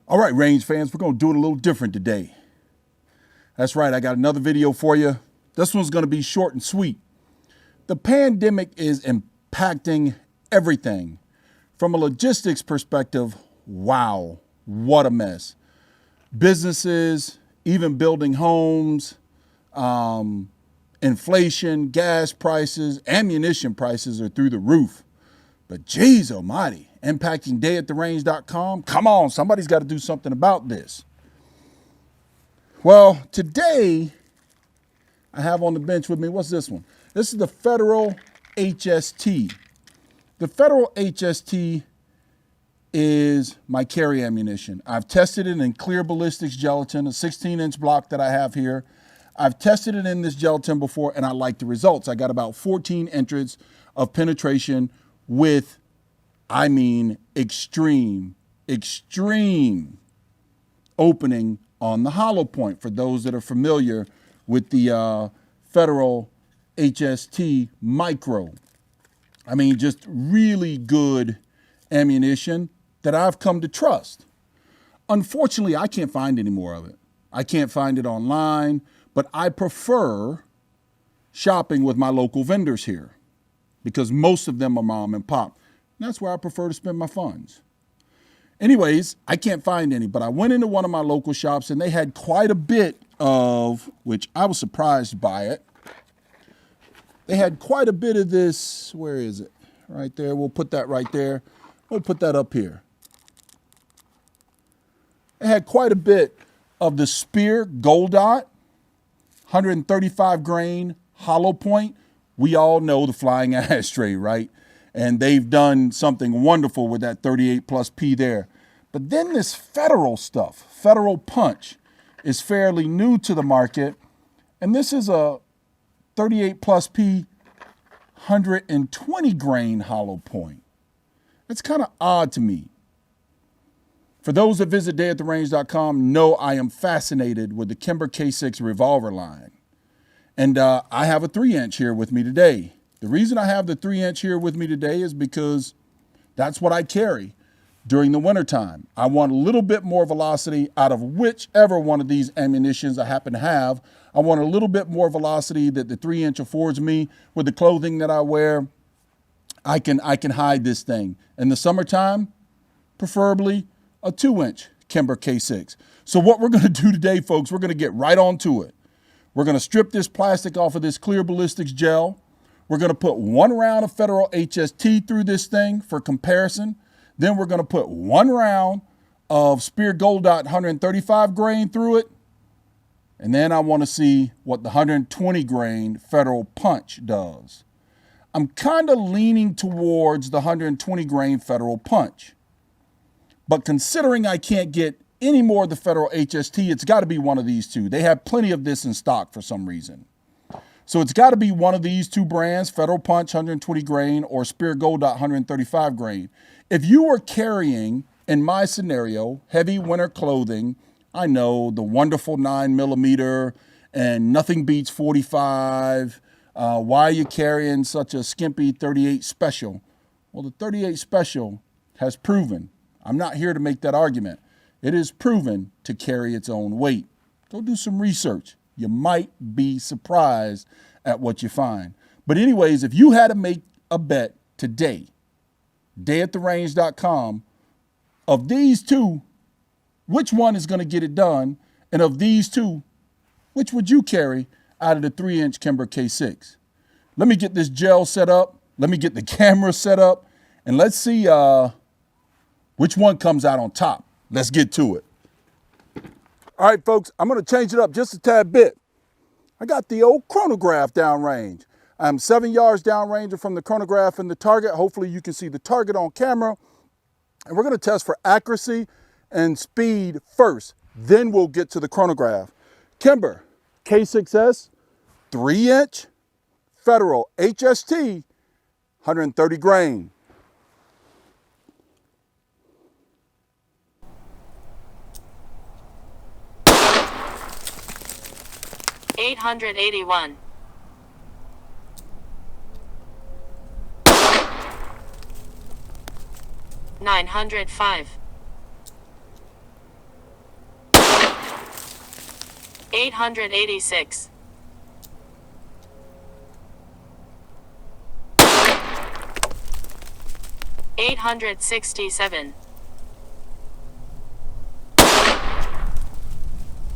All right, range fans, we're going to do it a little different today. That's right, I got another video for you. This one's going to be short and sweet. The pandemic is impacting everything. From a logistics perspective, wow, what a mess. Businesses, even building homes, inflation, gas prices, ammunition prices are through the roof. But geez almighty, impacting dayattherange.com. Come on, somebody's got to do something about this. Well, today I have on the bench with me, what's this one? This is the Federal HST. The Federal HST is my carry ammunition. I've tested it in clear ballistics gelatin, a 16-inch block that I have here. I've tested it in this gelatin before, and I like the results. I got about 14 inches of penetration with, I mean, extreme opening on the hollow point for those that are familiar with the Federal HST Micro. I mean, just really good ammunition that I've come to trust. Unfortunately, I can't find any more of it. I can't find it online, but I prefer shopping with my local vendors here because most of them are mom and pop. And that's where I prefer to spend my funds. Anyways, I can't find any, but I went into one of my local shops and they had quite a bit of, which I was surprised by it. They had quite a bit of this, where is it? Right there, we'll put that right there. We'll put that up here. They had quite a bit of the Speer Gold Dot, 135 grain hollow point. We all know the flying ashtray, right? And they've done something wonderful with that 38 plus P there. But then this Federal stuff, Federal Punch, is fairly new to the market. And this is a 38 plus P 120 grain hollow point. It's kind of odd to me. For those that visit dayattherange.com know I am fascinated with the Kimber K6s revolver line. And I have a 3-inch here with me today. The reason I have the 3-inch here with me today is because that's what I carry during the wintertime. I want a little bit more velocity out of whichever one of these ammunitions I happen to have. I want a little bit more velocity that the 3-inch affords me with the clothing that I wear. I can hide this thing. In the summertime, preferably a 2-inch Kimber K6. So what we're going to do today, folks, we're going to get right on to it. We're going to strip this plastic off of this clear ballistics gel. We're going to put 1 round of Federal HST through this thing for comparison. Then we're going to put 1 round of Speer Gold Dot 135 grain through it. And then I want to see what the 120 grain Federal Punch does. I'm kind of leaning towards the 120 grain Federal Punch. But considering I can't get any more of the Federal HST, it's got to be one of these two. They have plenty of this in stock for some reason. So it's got to be one of these two brands, Federal Punch 120 grain or Speer Gold Dot 135 grain. If you were carrying, in my scenario, heavy winter clothing, I know the wonderful 9mm and nothing beats 45. Why are you carrying such a skimpy 38 Special? Well, the 38 Special has proven, I'm not here to make that argument, it is proven to carry its own weight. Go do some research. You might be surprised at what you find. But anyways, if you had to make a bet today, dayattherange.com, of these two, which one is going to get it done? And of these two, which would you carry out of the 3-inch Kimber K6? Let me get this gel set up. Let me get the camera set up. And let's see which one comes out on top. Let's get to it. All right, folks, I'm going to change it up just a tad bit. I got the old Chronograph downrange. I'm 7 yards downrange from the Chronograph and the target. Hopefully you can see the target on camera. And we're going to test for accuracy and speed first. Then we'll get to the Chronograph. Kimber K6s, 3-inch, Federal HST, 130 grain. 881. 905. 886. 867.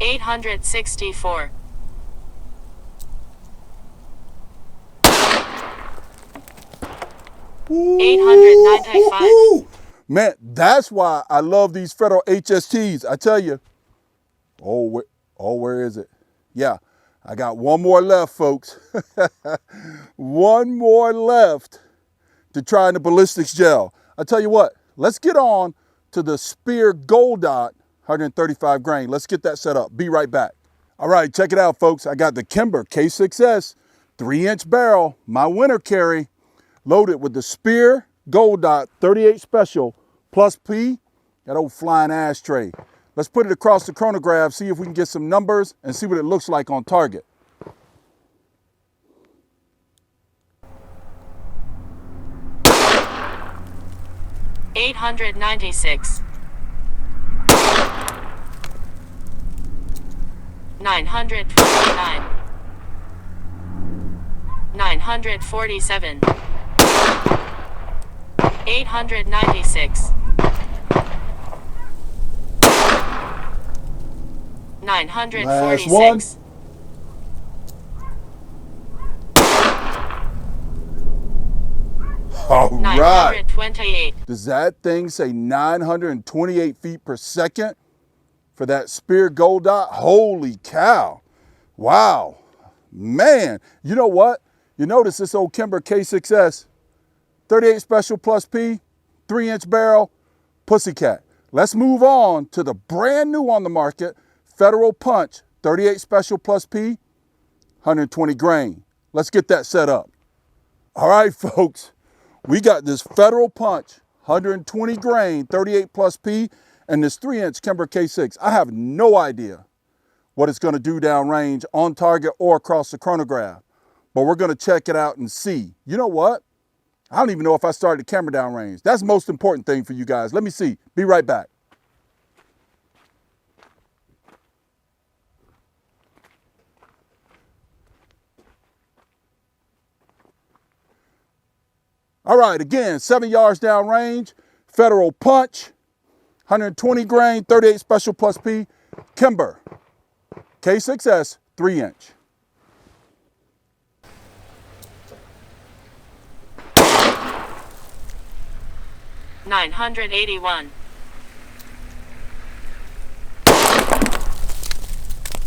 864. 895. Man, that's why I love these Federal HSTs. I tell you. Where is it? Yeah, I got one more left, folks. One more left to try in the ballistics gel. I tell you what, let's get on to the Speer Gold Dot 135 grain. Let's get that set up. Be right back. All right, check it out, folks. I got the Kimber K6s 3-inch barrel, my winter carry, loaded with the Speer Gold Dot 38 Special Plus P, that old flying ashtray. Let's put it across the chronograph, see if we can get some numbers and see what it looks like on target. $896. 929. 947. 896. 946. All right. 928. Does that thing say 928 feet per second for that Speer Gold Dot? Holy cow. Wow. Man, you know what? You notice this old Kimber K6s, 38 Special Plus P, 3-inch barrel, Pussycat. Let's move on to the brand new on the market, Federal Punch, 38 Special Plus P, 120 grain. Let's get that set up. All right, folks, we got this Federal Punch, 120 grain, 38 Plus P, and this 3-inch Kimber K6. I have no idea what it's gonna do downrange, on target, or across the chronograph, but we're gonna check it out and see. You know what? I don't even know if I started the camera downrange. That's the most important thing for you guys. Let me see. Be right back. All right, again, 7 yards downrange, Federal Punch, 120 grain, 38 Special Plus P, Kimber K6s, 3-inch. $981.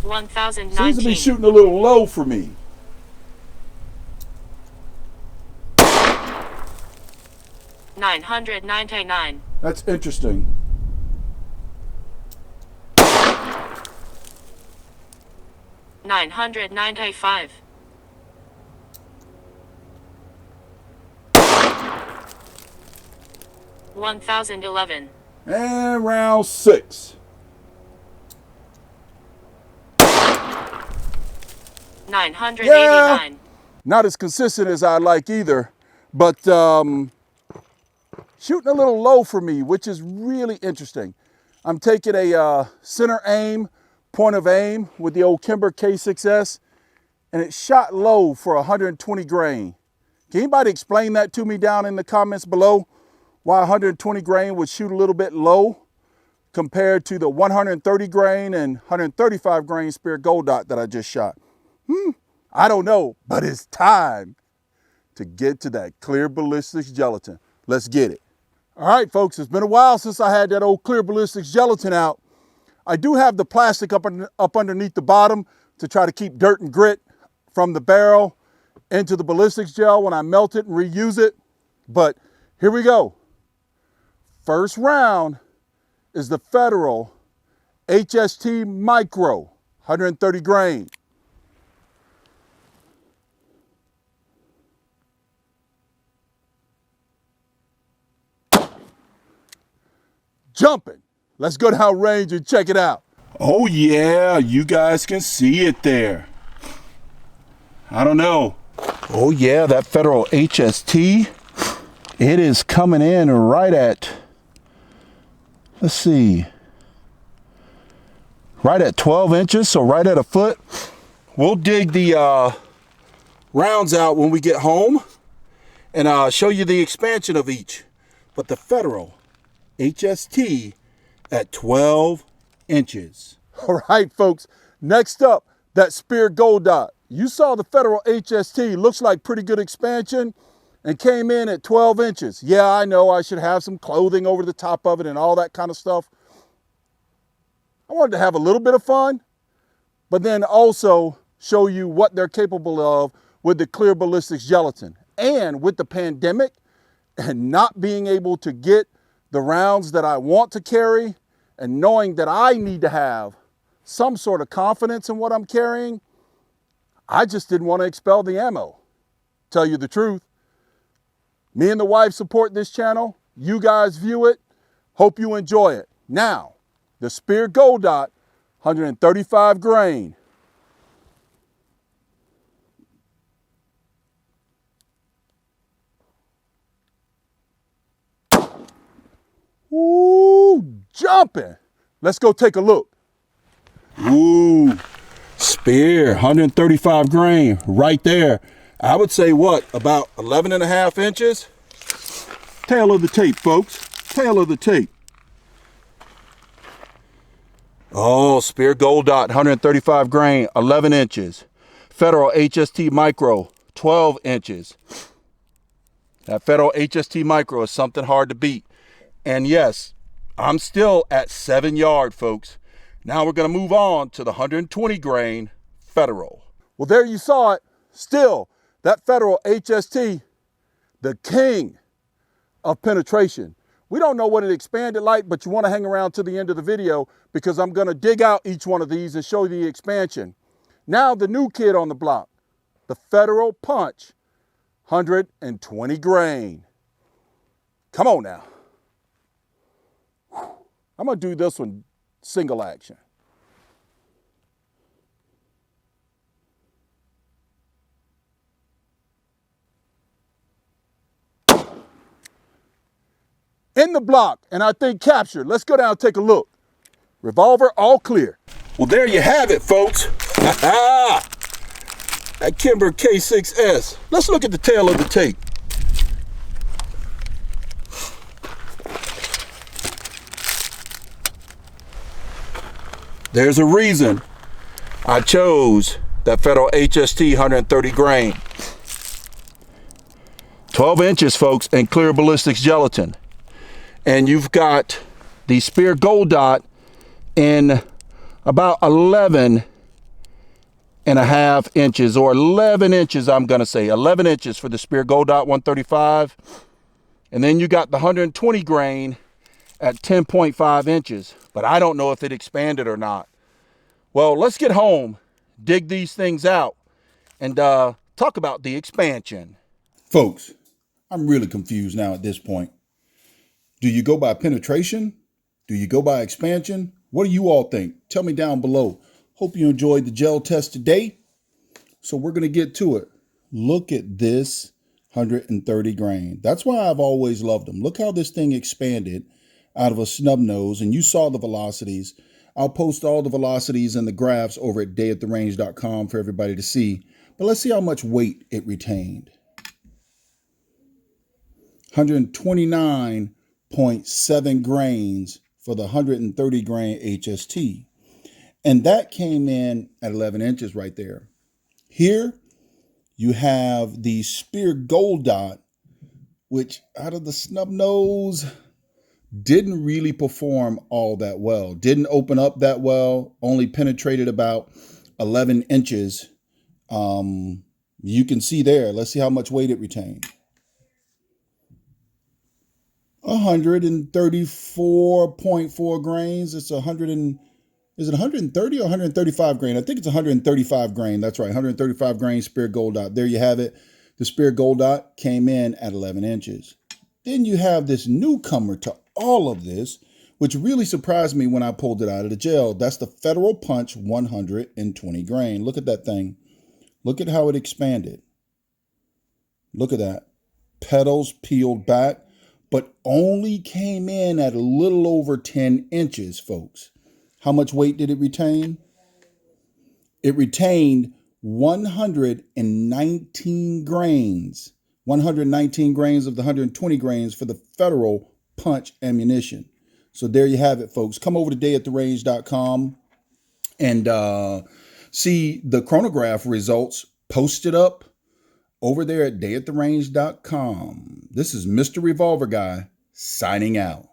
1019. Seems to be shooting a little low for me. $999. That's interesting. $995. 1011. And round 6. 989. Yeah, not as consistent as I like either, but shooting a little low for me, which is really interesting. I'm taking a center aim, point of aim with the old Kimber K6s, and it shot low for 120 grain. Can anybody explain that to me down in the comments below? Why 120 grain would shoot a little bit low compared to the 130 grain and 135 grain Speer Gold Dot that I just shot? I don't know, but it's time to get to that clear ballistics gelatin. Let's get it. All right, folks, it's been a while since I had that old clear ballistics gelatin out. I do have the plastic up underneath the bottom to try to keep dirt and grit from the barrel into the ballistics gel when I melt it and reuse it. But here we go. First round is the Federal HST Micro, 130 grain. Jumping. Let's go down range and check it out. Oh yeah, you guys can see it there. I don't know. Oh yeah, that Federal HST, it is coming in right at, let's see, right at 12 inches, so right at a foot. We'll dig the rounds out when we get home and show you the expansion of each. But the Federal HST at 12 inches. All right, folks, next up, that Speer Gold Dot. You saw the Federal HST, looks like pretty good expansion, and came in at 12 inches. Yeah, I know I should have some clothing over the top of it and all that kind of stuff. I wanted to have a little bit of fun, but then also show you what they're capable of with the clear ballistics gelatin. And with the pandemic and not being able to get the rounds that I want to carry, and knowing that I need to have some sort of confidence in what I'm carrying, I just didn't want to expel the ammo. Tell you the truth. Me and the wife support this channel. You guys view it. Hope you enjoy it. Now, the Speer Gold Dot, 135 grain. Ooh, jumping. Let's go take a look. Ooh, Speer, 135 grain, right there. I would say what, about 11 and a half inches? Tail of the tape, folks, tail of the tape. Oh, Speer Gold Dot, 135 grain, 11 inches. Federal HST Micro, 12 inches. That Federal HST Micro is something hard to beat. And yes, I'm still at 7 yard, folks. Now we're going to move on to the 120 grain Federal. Well, there you saw it. Still, that Federal HST, the king of penetration. We don't know what it expanded like, but you want to hang around to the end of the video because I'm going to dig out each one of these and show you the expansion. Now the new kid on the block, the Federal Punch, 120 grain. Come on now. I'm going to do this one single action. In the block, and I think captured. Let's go down and take a look. Revolver, all clear. Well, there you have it, folks. That Kimber K6s. Let's look at the tail of the tape. There's a reason I chose that Federal HST 130 grain. 12 inches, folks, and clear ballistics gelatin. And you've got the Speer Gold Dot in about 11 and a half inches, or 11 inches, I'm going to say. 11 inches for the Speer Gold Dot 135. And then you got the 120 grain at 10.5 inches. But I don't know if it expanded or not. Well, let's get home, dig these things out, and talk about the expansion. Folks, I'm really confused now at this point. Do you go by penetration? Do you go by expansion? What do you all think? Tell me down below. Hope you enjoyed the gel test today. So we're going to get to it. Look at this 130 grain. That's why I've always loved them. Look how this thing expanded out of a snub nose, and you saw the velocities. I'll post all the velocities and the graphs over at dayattherange.com for everybody to see. But let's see how much weight it retained. 129.7 grains for the 130 grain HST. And that came in at 11 inches right there. Here you have the Speer Gold Dot, which out of the snub nose didn't really perform all that well. Didn't open up that well, only penetrated about 11 inches. You can see there. Let's see how much weight it retained. 134.4 grains. It's is it 130 or 135 grain? I think it's 135 grain. That's right, 135 grain Speer Gold Dot. There you have it. The Speer Gold Dot came in at 11 inches. Then you have this newcomer to all of this, which really surprised me when I pulled it out of the gel. That's the Federal Punch 120 grain. Look at that thing. Look at how it expanded. Look at that. Petals peeled back, but only came in at a little over 10 inches, folks. How much weight did it retain? It retained 119 grains. 119 grains of the 120 grains for the Federal punch ammunition. So there you have it, folks. Come over to dayattherange.com and see the chronograph results posted up over there at dayattherange.com. This is Mr. Revolver Guy signing out.